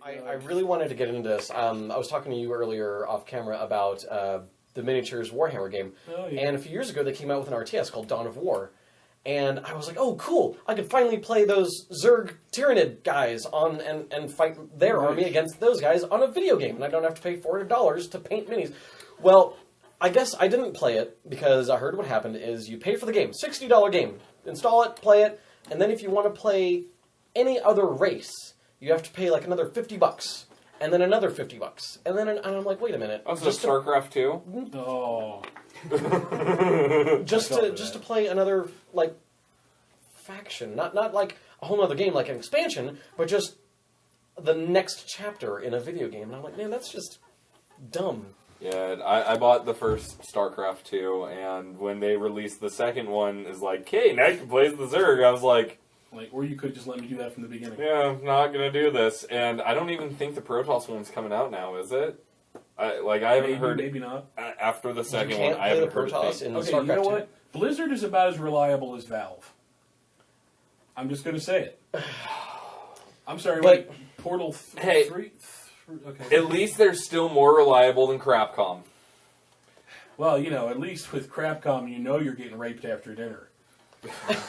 I really wanted to get into this. I was talking to you earlier off camera about the miniatures Warhammer game. Oh, yeah. And a few years ago, they came out with an RTS called Dawn of War. And I was like, oh, cool. I could finally play those Zerg Tyranid guys on and fight their army against those guys on a video game. And I don't have to pay $400 to paint minis. Well, I guess I didn't play it because I heard what happened is you pay for the game. $60 game. Install it, play it. And then if you want to play any other race, you have to pay like another $50. And then another $50. And then and I'm like, wait a minute. Oh, so StarCraft 2? Oh. just to play another like faction, not like a whole other game like an expansion, but just the next chapter in a video game. And I'm like, man, that's just dumb. Yeah, I bought the first StarCraft 2, and when they released the second one, is like, hey, now you can play as the Zerg. I was like, or you could just let me do that from the beginning. yeah, I'm not gonna do this. And I don't even think the Protoss one's coming out now, is it? I haven't heard. Maybe not. After the second You can't one, I play haven't the heard. Protoss in Okay, StarCraft you know 2. what? Blizzard is about as reliable as Valve. I'm just going to say it. I'm sorry, But- Portal Hey. 3? Okay. At least they're still more reliable than Crapcom. Well, at least with Crapcom, you're getting raped after dinner.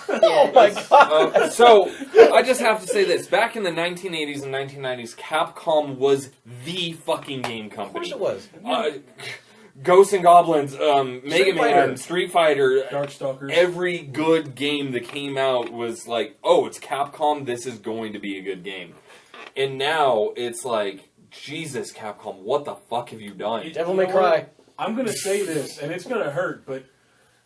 Oh my god! So, I just have to say this. Back in the 1980s and 1990s, Capcom was the fucking game company. Of course it was. Ghosts and Goblins, Mega Man, Fighter. Street Fighter, Darkstalkers. every good game that came out was like, oh, it's Capcom, this is going to be a good game. And now, it's like, Jesus, Capcom, what the fuck have you done? Devil May Cry. I'm going to say this, and it's going to hurt, but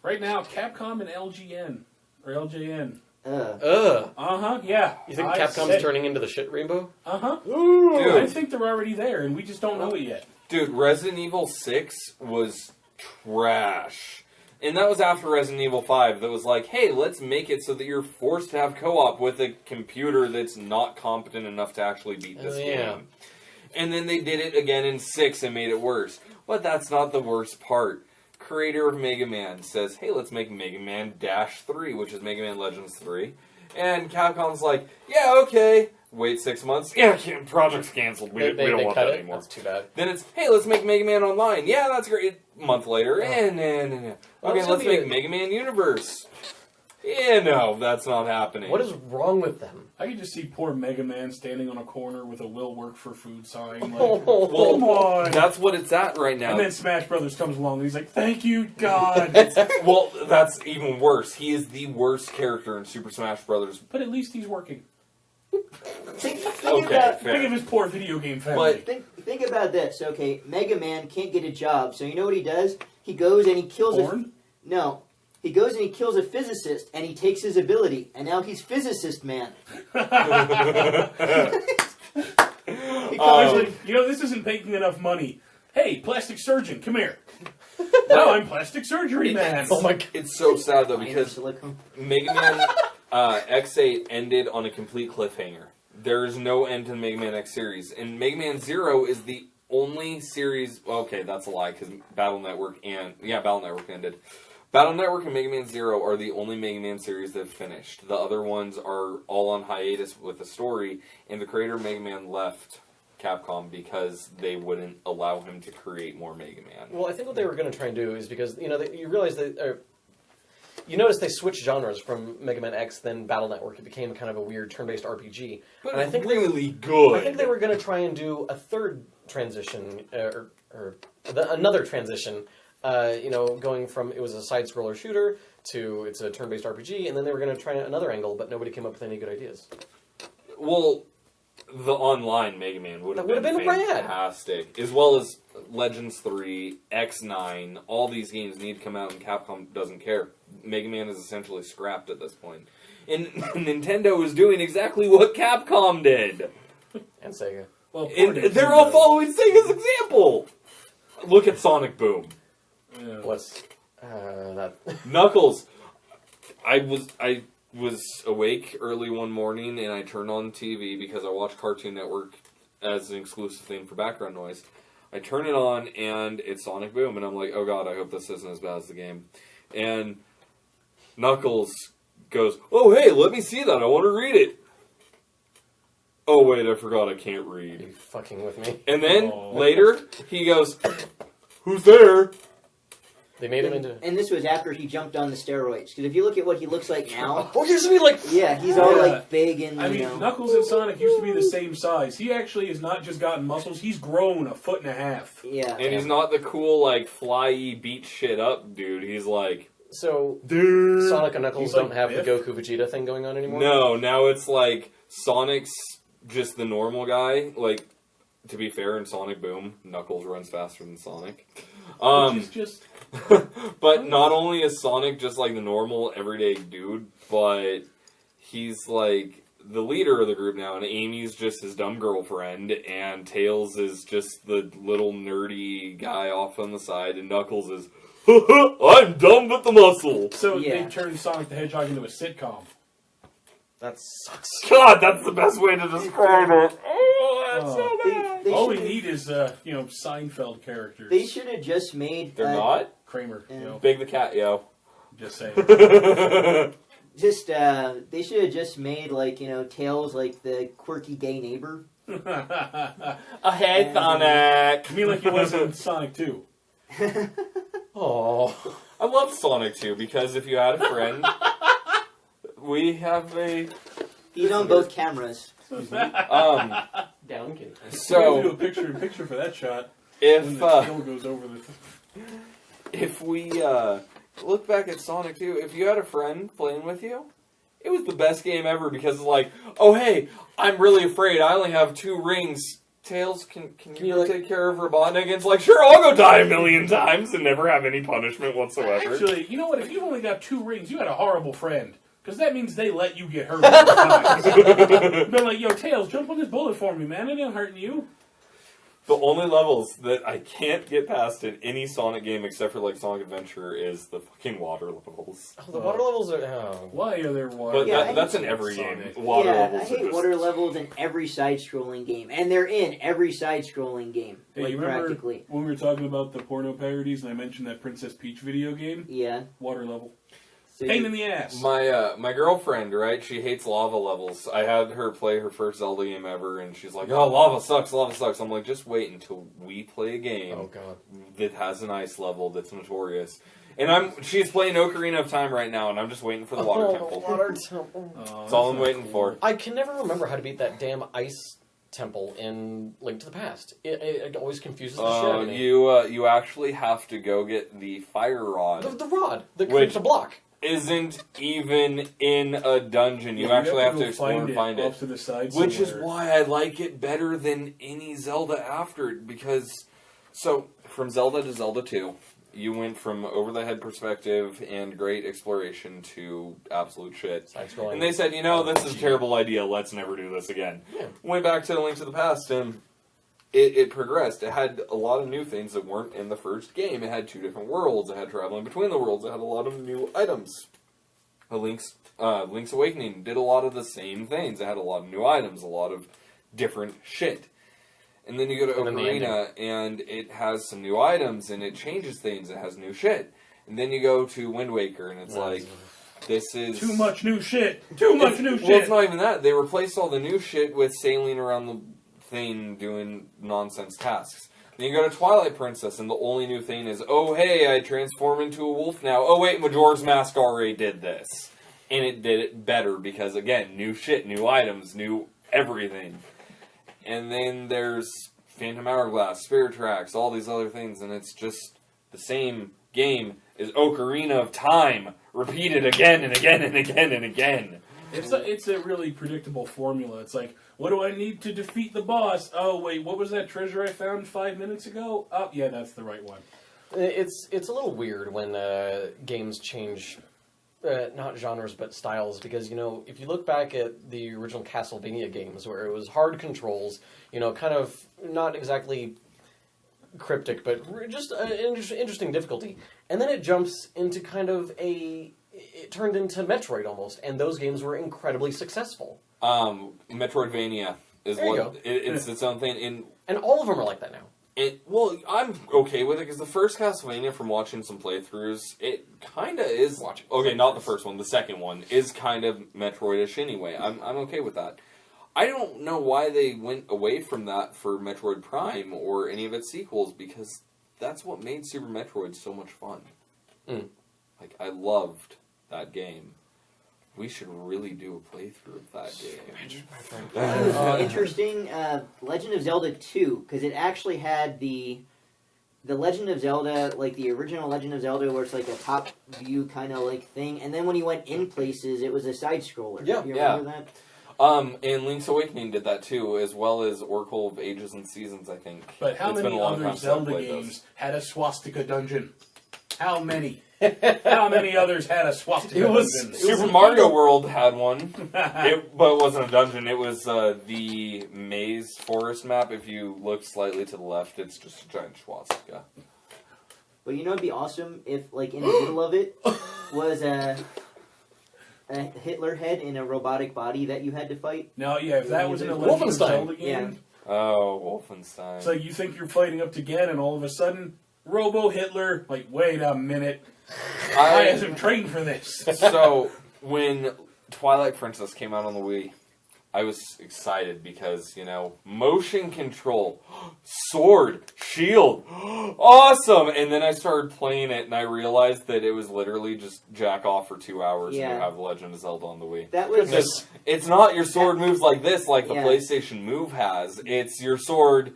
right now, Capcom and LGN, or LJN. Ugh. Uh-huh, yeah. You think I Capcom's said- turning into the shit rainbow? Uh-huh. Dude. I think they're already there, and we just don't know it yet. Dude, Resident Evil 6 was trash. And that was after Resident Evil 5 that was like, hey, let's make it so that you're forced to have co-op with a computer that's not competent enough to actually beat this game. And then they did it again in 6 and made it worse. But that's not the worst part. Creator of Mega Man says, hey, let's make Mega Man Dash 3, which is Mega Man Legends 3. And Capcom's like, yeah, okay. Wait 6 months. Yeah, project's canceled. We don't want that anymore. That's too bad. Then it's, hey, let's make Mega Man Online. Yeah, that's great. A month later, no. Okay, let's make Mega Man Universe. Yeah, no, that's not happening. What is wrong with them? I can just see poor Mega Man standing on a corner with a "Will work for food" sign. Like, Well, come on. that's what it's at right now. And then Smash Brothers comes along and he's like, "Thank you, God." Well, that's even worse. He is the worst character in Super Smash Brothers. But at least he's working. Think Okay, about, Think of fair. his poor video game family. think about this. Okay, Mega Man can't get a job, so you know what he does? He goes and he kills Porn? No. He goes and he kills a physicist, and he takes his ability, and now he's Physicist Man. This isn't making enough money. Hey, plastic surgeon, come here. Now I'm plastic surgery man. Oh my god. It's so sad, though, because Silicone. Mega Man X8 ended on a complete cliffhanger. There is no end to the Mega Man X series. And Mega Man Zero is the only series... Okay, that's a lie, because Battle Network ended. Battle Network and Mega Man Zero are the only Mega Man series that have finished. The other ones are all on hiatus with the story, and the creator of Mega Man left Capcom because they wouldn't allow him to create more Mega Man. Well, I think what they were going to try and do is because you realize that you notice they switched genres from Mega Man X, then Battle Network. It became kind of a weird turn-based RPG. But and I think really good. I think they were going to try and do a third transition another transition. Going from it was a side-scroller shooter to it's a turn-based RPG, and then they were going to try another angle, but nobody came up with any good ideas. Well, the online Mega Man would have been fantastic, as well as Legends 3, X9. All these games need to come out, and Capcom doesn't care. Mega Man is essentially scrapped at this point. And Nintendo is doing exactly what Capcom did. And Sega. Well, And they're all following Sega's example. Look at Sonic Boom. Yeah. What's that? Knuckles. I was awake early one morning and I turned on TV because I watch Cartoon Network as an exclusive thing for background noise. I turn it on and it's Sonic Boom and I'm like, oh god, I hope this isn't as bad as the game. And Knuckles goes, oh hey, let me see that, I want to read it. oh wait, I forgot I can't Are read. you fucking with me? And then Oh. later he goes, "Who's there?" They made him into. And this was after he jumped on the steroids. Because if you look at what he looks like now, Oh, isn't he like? yeah, he's all Yeah. like big and I you mean, know. Knuckles and Sonic used to be the same size. He actually has not just gotten muscles; he's grown 1.5 feet. Yeah. And he's not the cool like fly-y beat shit up dude. He's like, So dude. Sonic and Knuckles He's like don't have Biff? the Goku Vegeta thing going on anymore. No, now it's like Sonic's just the normal guy. Like, to be fair, in Sonic Boom, Knuckles runs faster than Sonic. Which is just But not only is Sonic just like the normal everyday dude, but he's like the leader of the group now, and Amy's just his dumb girlfriend, and Tails is just the little nerdy guy off on the side, and Knuckles is, I'm dumb with the muscle. so Yeah. they turned Sonic the Hedgehog into a sitcom. That sucks. God, that's the best way to describe it. Oh, that's Oh. so bad. They All we should- need is Seinfeld characters. They should have just made. They're not? Kramer, Yeah. Big the cat, yo. just saying. They should have just made like Tails like the quirky gay neighbor. Hey, Sonic. I mean, like he was in Sonic 2. Oh, I love Sonic too, because if you had a friend, we have a... He's on both cameras. Um, down kid. So do a so, picture-in-picture for that shot. if... When the tail goes over the. If we look back at Sonic 2, if you had a friend playing with you, it was the best game ever because it's like, oh hey, I'm really afraid. I only have 2 rings. Tails, can you like- take care of Robotnik? And it's like, sure, I'll go die a million times and never have any punishment whatsoever. Actually, you know what? If you've only got 2 rings, you had a horrible friend. Because that means they let you get hurt all the time. They're like, yo, Tails, jump on this bullet for me, man. It ain't hurting you. The only levels that I can't get past in any Sonic game except for like Sonic Adventure is the fucking water levels. Oh, the water levels are. Oh. Why are there water? But Yeah, that's in every Sonic. game. Water yeah, levels I are hate just... water levels in every side-scrolling game, and they're in every side-scrolling game, Hey, like you remember practically. when we were talking about the porno parodies and I mentioned that Princess Peach video game? Yeah. Water level. So Pain you- in the ass. My girlfriend, right? She hates lava levels. I had her play her first Zelda game ever, and she's like, "Oh, lava sucks, lava sucks." I'm like, "Just wait until we play a game Oh god. that has an ice level that's notorious." And she's playing Ocarina of Time right now, and I'm just waiting for the water Oh, temple. water temple. Oh, That's all I'm not waiting cool. for. I can never remember how to beat that damn ice temple in Link to the Past. It always confuses the shit out of me. You actually have to go get the fire The rod. rod, the Which- block. Isn't even in a dungeon. You actually have to go explore and find it. off to the side Which is somewhere. why I like it better than any Zelda after it, because, so, from Zelda to Zelda 2, you went from over-the-head perspective and great exploration to absolute shit. Side-scrolling. And they said, this is a terrible idea, let's never do this again. Yeah. Went back to Link to the Past, and it progressed. It had a lot of new things that weren't in the first game. It had 2 different worlds. It had traveling between the worlds. It had a lot of new items. Link's Awakening did a lot of the same things. It had a lot of new items, a lot of different shit. And then you go to And then the Ocarina, and it has some new items, and it changes things. It has new shit. And then you go to Wind Waker, and it's like, this is... Too much new shit. Too much new Well, shit. it's not even that. They replaced all the new shit with sailing around the thing doing nonsense tasks. Then you go to Twilight Princess, and the only new thing is, oh, hey, I transform into a wolf now. Oh, wait, Majora's Mask already did this. And it did it better because, again, new shit, new items, new everything. And then there's Phantom Hourglass, Spirit Tracks, all these other things, and it's just the same game as Ocarina of Time, repeated again and again and again and again. It's a really predictable formula. It's like, what do I need to defeat the boss? Oh, wait, what was that treasure I found 5 minutes ago? Oh, yeah, that's the right one. It's a little weird when games change, not genres but styles, because if you look back at the original Castlevania games where it was hard controls, kind of not exactly cryptic, but just an interesting difficulty, and then it jumps into kind of it turned into Metroid almost, and those games were incredibly successful. Metroidvania is There you what go. it's its own thing. And all of them are like that now. Well, I'm okay with it because the first Castlevania, from watching some playthroughs, it kind of is. Okay, not the first one. The second one is kind of Metroidish anyway. I'm okay with that. I don't know why they went away from that for Metroid Prime or any of its sequels, because that's what made Super Metroid so much fun. Like, I loved that game. We should really do a playthrough of that game. Interesting, Legend of Zelda 2, because it actually had the Legend of Zelda, like the original Legend of Zelda, where it's like a top view kind of like thing, and then when you went in places, it was a side scroller. Yeah. You remember that? And Link's Awakening did that too, as well as Oracle of Ages and Seasons, I think. But how It's been many a long other time since I've Zelda played games those. had a swastika dungeon? How many? How many others had a swastika It was- dungeon? it Super was- Mario World had one, but it wasn't a dungeon. It was the maze forest map. If you look slightly to the left, it's just a giant swastika. But you know it'd be awesome if, like, in the middle of it was a Hitler head in a robotic body that you had to fight. No, yeah, if that was in a Legend of Wolfenstein. Zelda game, Oh, Wolfenstein. it's like you think you're fighting up to Ganon, and all of a sudden, Robo Hitler, like, wait a minute, I hasn't trained for this. So, when Twilight Princess came out on the Wii, I was excited because, you know, motion control, sword, shield, awesome! And then I started playing it and I realized that it was literally just jack off for 2 hours and Yeah. you have Legend of Zelda on the Wii. That was Because it's not your sword moves like this, like the Yeah. PlayStation Move has. It's your sword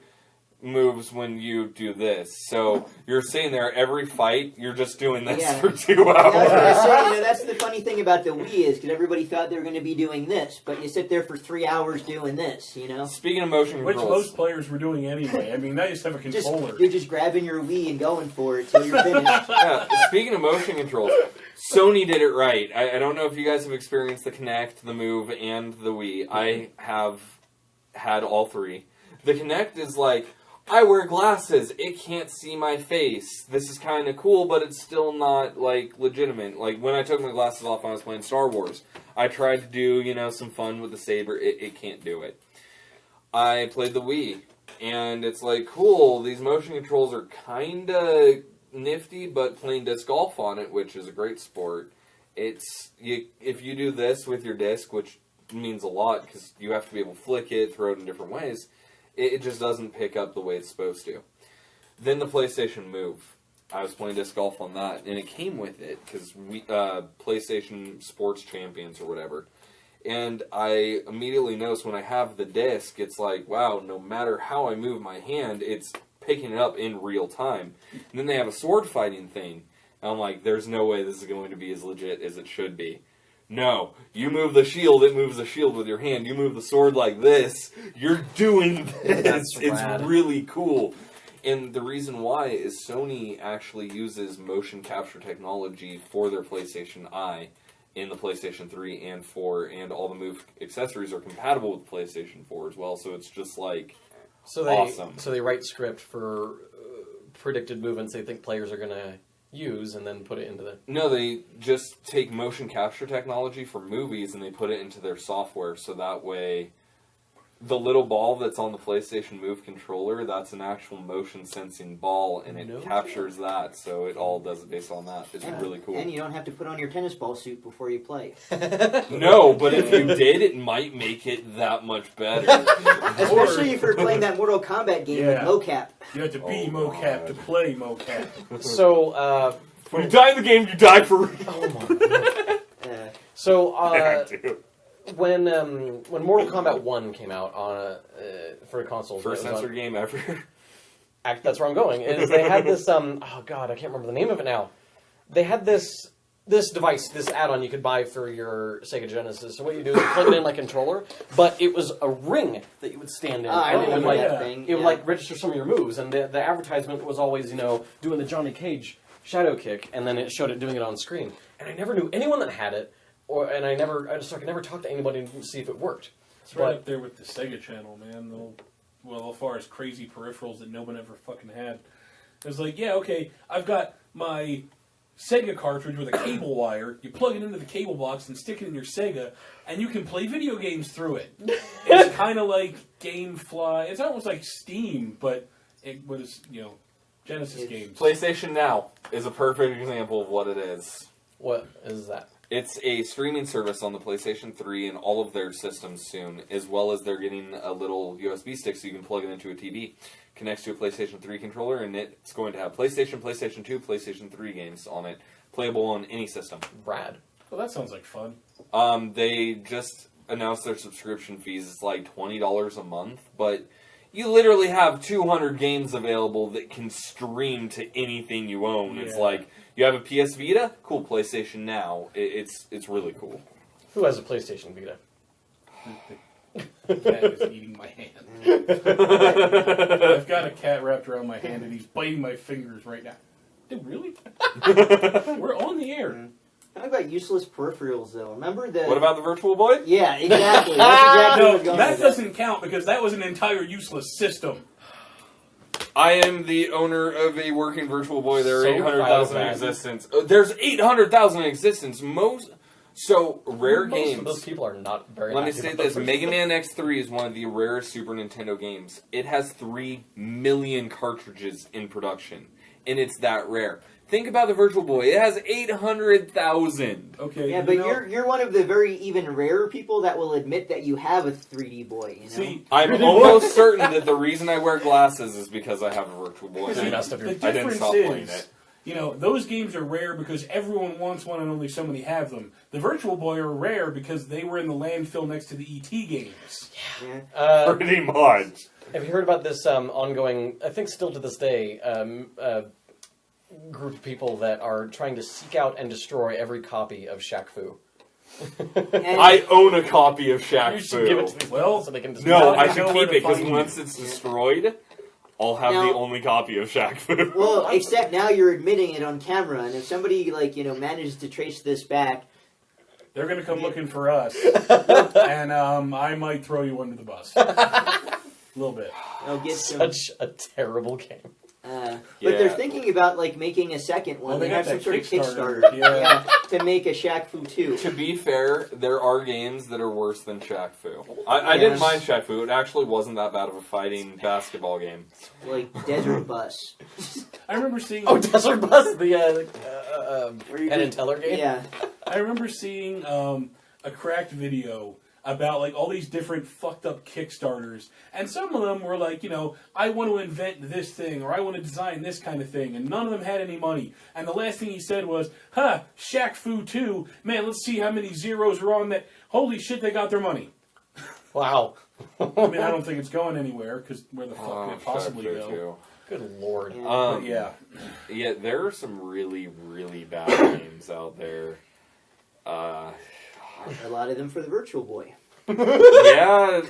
moves when you do this. So you're sitting there every fight, you're just doing this Yeah. for 2 I was hours. gonna say, you know, that's the funny thing about the Wii is because everybody thought they were going to be doing this, but you sit there for 3 hours doing this, you know? Speaking of motion Which controls, most players were doing anyway. I mean, now you just have a controller. You're just grabbing your Wii and going for it till you're finished. yeah, speaking of motion controls, Sony did it right. I don't know if you guys have experienced the Kinect, the Move, and the Wii. I have had all three. The Kinect is like, I wear glasses. It can't see my face. This is kind of cool, but it's still not, like, legitimate. Like, when I took my glasses off when I was playing Star Wars, I tried to do, you know, some fun with the saber. It can't do it. I played the Wii, and it's like, cool, these motion controls are kind of nifty, but playing disc golf on it, which is a great sport, if you do this with your disc, which means a lot, because you have to be able to flick it, throw it in different ways, it just doesn't pick up the way it's supposed to. Then the PlayStation Move. I was playing disc golf on that, and it came with it, because PlayStation Sports Champions or whatever. And I immediately noticed when I have the disc, it's like, wow, no matter how I move my hand, it's picking it up in real time. And then they have a sword fighting thing. And I'm like, there's no way this is going to be as legit as it should be. No, you move the shield, it moves the shield with your hand. You move the sword like this, you're doing this. That's It's rad. really cool. And the reason why is Sony actually uses motion capture technology for their PlayStation Eye in the PlayStation 3 and 4, and all the Move accessories are compatible with the PlayStation 4 as well, so it's just like, So they awesome. so they write script for predicted movements they think players are going to use, and then put it into the. no, they just take motion capture technology for movies and they put it into their software, so that way the little ball that's on the PlayStation Move controller, that's an actual motion sensing ball, and it No captures that, so it all does it based on that. It's really cool. And you don't have to put on your tennis ball suit before you play. No, but if you did, it might make it that much better. Especially if you're playing that Mortal Kombat game Yeah. with mocap. You have to be Oh, mocap God. to play mocap. So When you die in the game, you die for real. oh my God. Uh, So Yeah, dude. when Mortal Kombat 1 came out on for a console, First it was on- censored game ever. that's where I'm going. Is they had this oh god, I can't remember the name of it now. They had this device, this add-on you could buy for your Sega Genesis. So what you do is you plug it in like a controller, but it was a ring that you would stand in, I and it would remember like that thing. it would yeah. like register some of your moves. And the advertisement was always, you know, doing the Johnny Cage shadow kick, and then it showed it doing it on screen. And I never knew anyone that had it, and I could never talk to anybody to see if it worked. It's right up there with the Sega Channel, man. Well, as far as crazy peripherals that no one ever fucking had. It was like, yeah, okay, I've got my Sega cartridge with a cable wire. You plug it into the cable box and stick it in your Sega, and you can play video games through it. It's kind of like GameFly. It's almost like Steam, but it was, you know, Genesis games. PlayStation Now is a perfect example of what it is. What is that? It's a streaming service on the PlayStation 3 and all of their systems soon, as well as they're getting a little USB stick so you can plug it into a TV. Connects to a PlayStation 3 controller, and it's going to have PlayStation 2, PlayStation 3 games on it, playable on any system. Rad. Well, that sounds like fun. They just announced their subscription fees. It's like $20 a month, but you literally have 200 games available that can stream to anything you own. It's Yeah. like, you have a PS Vita? Cool, PlayStation Now. It's really cool. Who has a PlayStation Vita? The cat is eating my hand. I've got a cat wrapped around my hand and he's biting my fingers right now. Dude, really? We're on the air. How about useless peripherals, though? Remember the... What about the Virtual Boy? Yeah, exactly. That's exactly what I No, was going that with. doesn't count because that was an entire useless system. I am the owner of a working Virtual Boy. There are So 800,000 in proud. existence. There's 800,000 in existence. So rare Most games. of those people are not very. Let me happy say about this: those. Mega Man X3 is one of the rarest Super Nintendo games. It has 3 million cartridges in production, and it's that rare. Think about the Virtual Boy; it has 800,000. Okay. Yeah, but you're one of the very even rarer people that will admit that you have a 3D boy, you know? See, I'm almost certain that the reason I wear glasses is because I have a Virtual Boy. You messed up the your- I didn't difference stop playing is, it. you know, those games are rare because everyone wants one and only so many have them. The Virtual Boy are rare because they were in the landfill next to the ET games. Yeah. Pretty much. Have you heard about this ongoing? I think still to this day, group of people that are trying to seek out and destroy every copy of Shaq Fu. And I own a copy of Shaq You should give it to Fu. these Well, people so they can destroy No, it. I Know should where keep to it because find once you. it's destroyed, I'll have Now- the only copy of Shaq Fu. Well, except now you're admitting it on camera, and if somebody, manages to trace this back, They're going to come looking for us. And I might throw you under the bus. A little bit. they'll get some... Such a terrible game. But Yeah. they're thinking about, making a second one. Well, they they have got some that sort of Kickstarter. Kickstarter. Yeah. To make a Shaq Fu 2. To be fair, there are games that are worse than Shaq Fu. I didn't Yes. mind Shaq Fu. It actually wasn't that bad of a fighting basketball game. Like Desert Bus. I remember seeing... Oh, Desert Bus, the Where you Penn could- and Teller game. Yeah. I remember seeing a cracked video about all these different fucked up Kickstarters, and some of them were like, I want to invent this thing or I want to design this kind of thing, and none of them had any money. And the last thing he said was, Shaq Fu 2, man, let's see how many zeros are on that. Holy shit, they got their money. Wow. I mean, I don't think it's going anywhere because where the fuck could it possibly Shaq Fu go? too. Good lord. Yeah. But yeah. Yeah, there are some really, really bad games out there. A lot of them for the Virtual Boy. Yeah.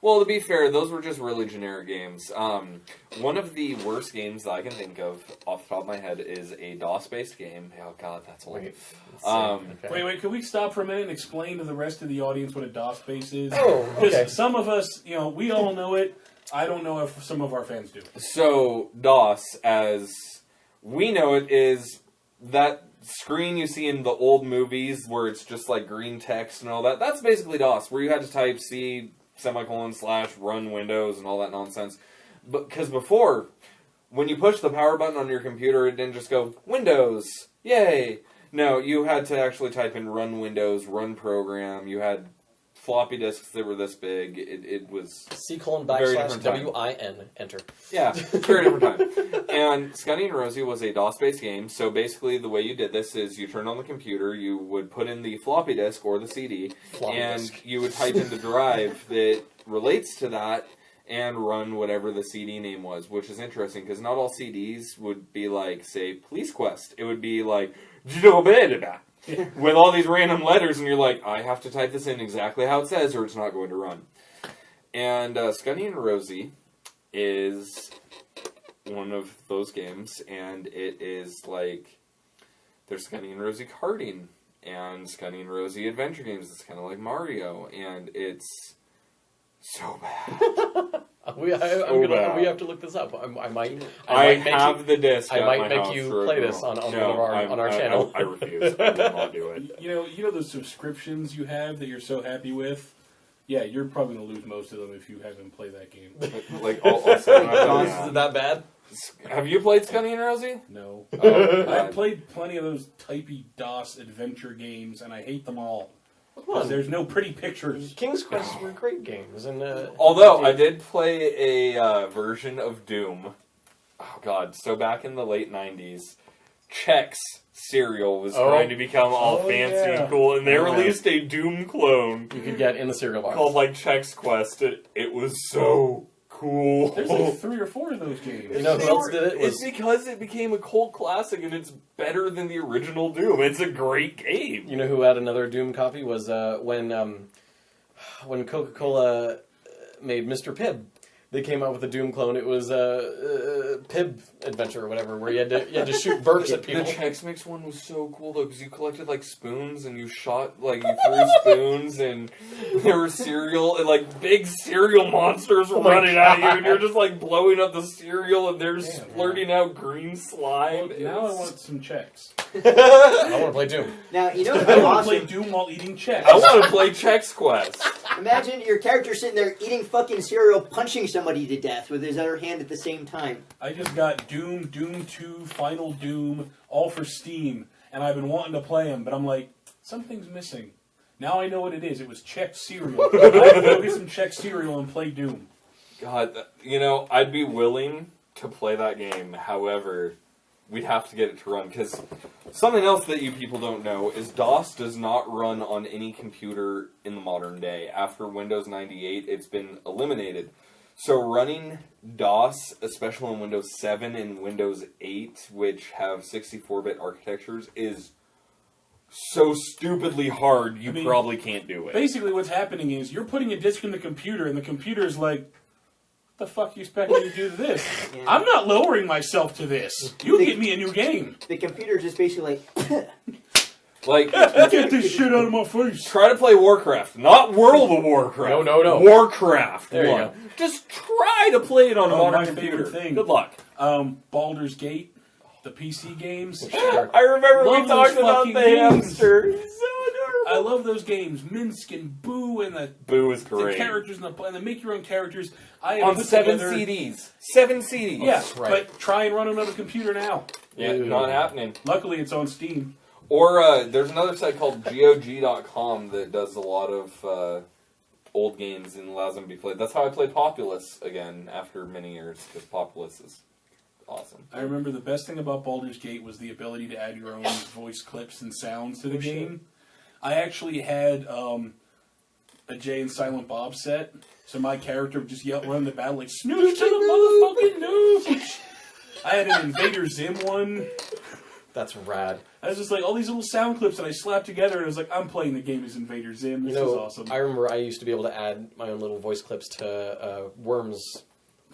Well, to be fair, those were just really generic games. One of the worst games that I can think of off the top of my head is a DOS-based game. Oh god, that's old. Wait, okay. Wait, can we stop for a minute and explain to the rest of the audience what a DOS base is? Oh, Because okay. some of us, we all know it. I don't know if some of our fans do. So, DOS, as we know it, is that screen you see in the old movies where it's just like green text and all that. That's basically DOS, where you had to type C, semicolon, / run Windows and all that nonsense. But because before, when you push the power button on your computer, it didn't just go, Windows, yay! No, you had to actually type in run Windows, run program. You had floppy disks that were this big. It was... C:/ Very different time. WIN, enter. Yeah, very different time. And Scunny and Rosie was a DOS-based game, so basically the way you did this is you turned on the computer, you would put in the floppy disk or the CD, Floppy and disk. you would type in the drive that relates to that and run whatever the CD name was, which is interesting, because not all CDs would be like, say, Police Quest. It would be like, with all these random letters, and you're like, I have to type this in exactly how it says, or it's not going to run. And Scunny and Rosie is one of those games, and it is like, there's Scunny and Rosie karting, and Scunny and Rosie adventure games. It's kind of like Mario, and it's so bad. We have to look this up. I might have the disc. I at might my make house you for a play girl. this on one No, of our I'm- on our channel. I refuse. I will not do it. You know those subscriptions you have that you're so happy with? Yeah, you're probably going to lose most of them if you haven't played that game. Like all 7 of them. Is it that bad? Have you played Scunny and Rosie? No. Oh, I've played plenty of those typey DOS adventure games, and I hate them all. Because there's no pretty pictures. King's Quest were great games, and Although I did play a version of Doom. Oh god! So back in the late '90s, Chex cereal was trying to become all fancy and cool, and they released a Doom clone you could get in the cereal box. called like Chex Quest. It was so cool. There's like 3 or 4 of those games. You know who else did it? It's because it became a cult classic, and it's better than the original Doom. It's a great game. You know who had another Doom copy was when Coca-Cola made Mr. Pibb. They came out with a Doom clone. It was Pibb Adventure or whatever, where you had to shoot burps at people. The Chex Mix one was so cool though, because you collected like spoons and you shot you threw spoons and there was cereal and like big cereal monsters were running at you and you're just like blowing up the cereal and they're splurting out green slime. Now I want some Chex. I want to play Doom. Now, you know I what's want to awesome? play Doom while eating Chex. I want to play Chex Quest. Imagine your character sitting there eating fucking cereal, punching somebody to death with his other hand at the same time. I just got Doom, Doom 2, Final Doom, all for Steam, and I've been wanting to play them, but I'm like, something's missing. Now I know what it is. It was Chex cereal. I have to go get some Chex cereal and play Doom. God, you know, I'd be willing to play that game. However, we'd have to get it to run, because something else that you people don't know is DOS does not run on any computer in the modern day. After Windows 98, it's been eliminated. So running DOS, especially in Windows 7 and Windows 8, which have 64-bit architectures, is so stupidly hard you probably can't do it. Basically what's happening is you're putting a disc in the computer, and the computer's like, the fuck you expect me to do to this? Yeah. I'm not lowering myself to this. You get me a new game. The computer just basically like, Like, Get this shit out of my face. try to play Warcraft, not World of Warcraft. No. Warcraft. There you one. go. Just try to play it on a Oh, modern my computer. favorite thing. Good luck. Baldur's Gate, the PC games. I remember Love we talked those about fucking the games. hamster. He's so adorable. I love those games. Minsk and Boo and the Boo is the great. characters and the make your own characters. I have On put 7 together, CDs. 7 CDs. Yeah, right. but try and run them on a computer now. Yeah, Ooh. not happening. Luckily, it's on Steam. Or there's another site called GOG.com that does a lot of old games and allows them to be played. That's how I played Populous again after many years, because Populous is awesome. I remember the best thing about Baldur's Gate was the ability to add your own voice clips and sounds to the game. I actually had a Jay and Silent Bob set, so my character would just yell, run the battle like, "Snooch to the motherfucking nooch!" I had an Invader Zim one. That's rad. I was just like, all these little sound clips that I slapped together, and I was like, I'm playing the game as Invader Zim. This is awesome. I remember I used to be able to add my own little voice clips to Worms.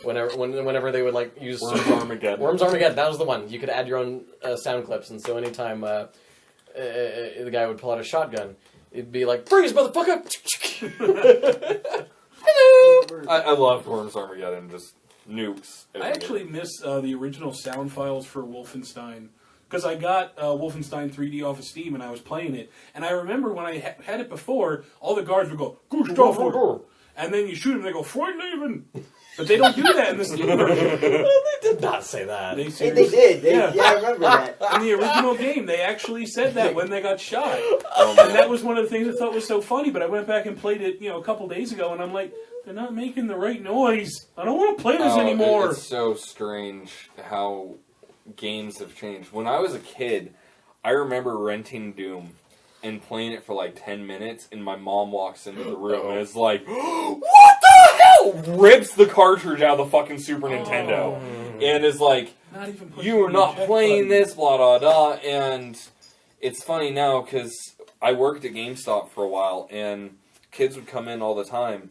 Whenever they would like use Worms Armageddon. Worms Armageddon, that was the one. You could add your own sound clips, and so anytime the guy would pull out a shotgun, it'd be like, "Freeze, motherfucker!" Hello. I love Worms Armageddon, just nukes. I actually miss the original sound files for Wolfenstein. Because I got Wolfenstein 3D off of Steam and I was playing it. And I remember when I had it before, all the guards would go, "Gustav!" And then you shoot them and they go, "Freundleben!" But they don't do that in the Steam version. They did not say that. They did. Yeah, I remember that. In the original game, they actually said that when they got shot. Oh, And that was one of the things I thought was so funny. But I went back and played it, a couple days ago, and I'm like, they're not making the right noise. I don't want to play this anymore. It's so strange how games have changed. When I was a kid, I remember renting Doom and playing it for like 10 minutes, and my mom walks into the room and is like, "What the hell?" Rips the cartridge out of the fucking Super Nintendo and is like, Not even pushing "You are the not eject playing button. this, blah, blah, blah." And it's funny now because I worked at GameStop for a while, and kids would come in all the time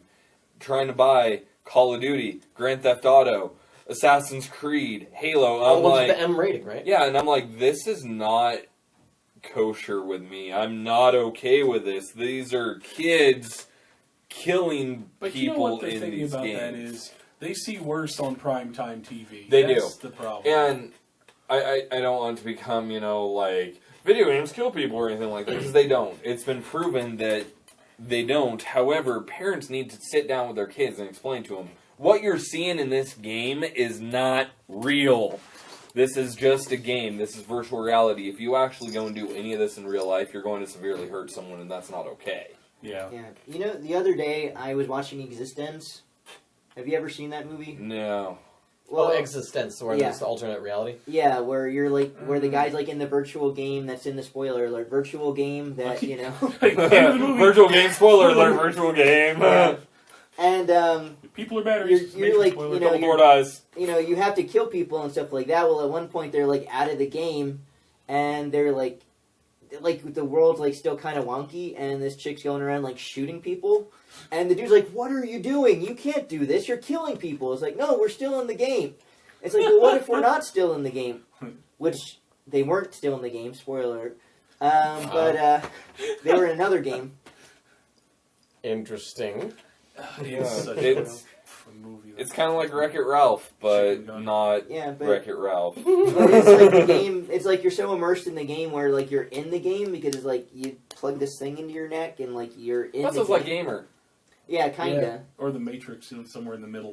trying to buy Call of Duty, Grand Theft Auto, Assassin's Creed, Halo. All I'm the ones like, with the M rating, right? yeah, and I'm like, this is not kosher with me. I'm not okay with this. These are kids killing But you know people what the in thing these about games. that is? They see worse on primetime TV. They That's do. the problem. And I don't want to become, like, video games kill people or anything like that, because they don't. It's been proven that They don't. However, parents need to sit down with their kids and explain to them, what you're seeing in this game is not real. This is just a game. This is virtual reality. If you actually go and do any of this in real life, you're going to severely hurt someone, and that's not okay. Yeah. Yeah. You know, the other day I was watching Existence. Have you ever seen that movie? No. Well, Existence, where yeah. there's the alternate reality. Yeah, where you're like, where the guy's like in the virtual game that's in the spoiler alert. Virtual game that, you know. Like, end of the movie. Virtual game, spoiler alert, virtual game. Yeah. And, People are batteries. you're like, Spoiler. you know, Couple more dies. you know, you have to kill people and stuff like that. Well, at one point they're like out of the game, and they're like the world's like still kind of wonky, and this chick's going around like shooting people, and the dude's like, "What are you doing? You can't do this. You're killing people." It's like, no, we're still in the game. It's like, well, what if we're not still in the game? Which they weren't still in the game. Spoiler. But they were in another game. Interesting. It's such It's- a movie. It's kind of like Wreck-It Ralph, but Chicken gun. not Yeah, but Wreck-It Ralph. but it's like the game. It's like you're so immersed in the game where like you're in the game because it's like you plug this thing into your neck and like you're in. That the sounds game. like Gamer. Yeah, kinda. Or the Matrix, somewhere in the middle.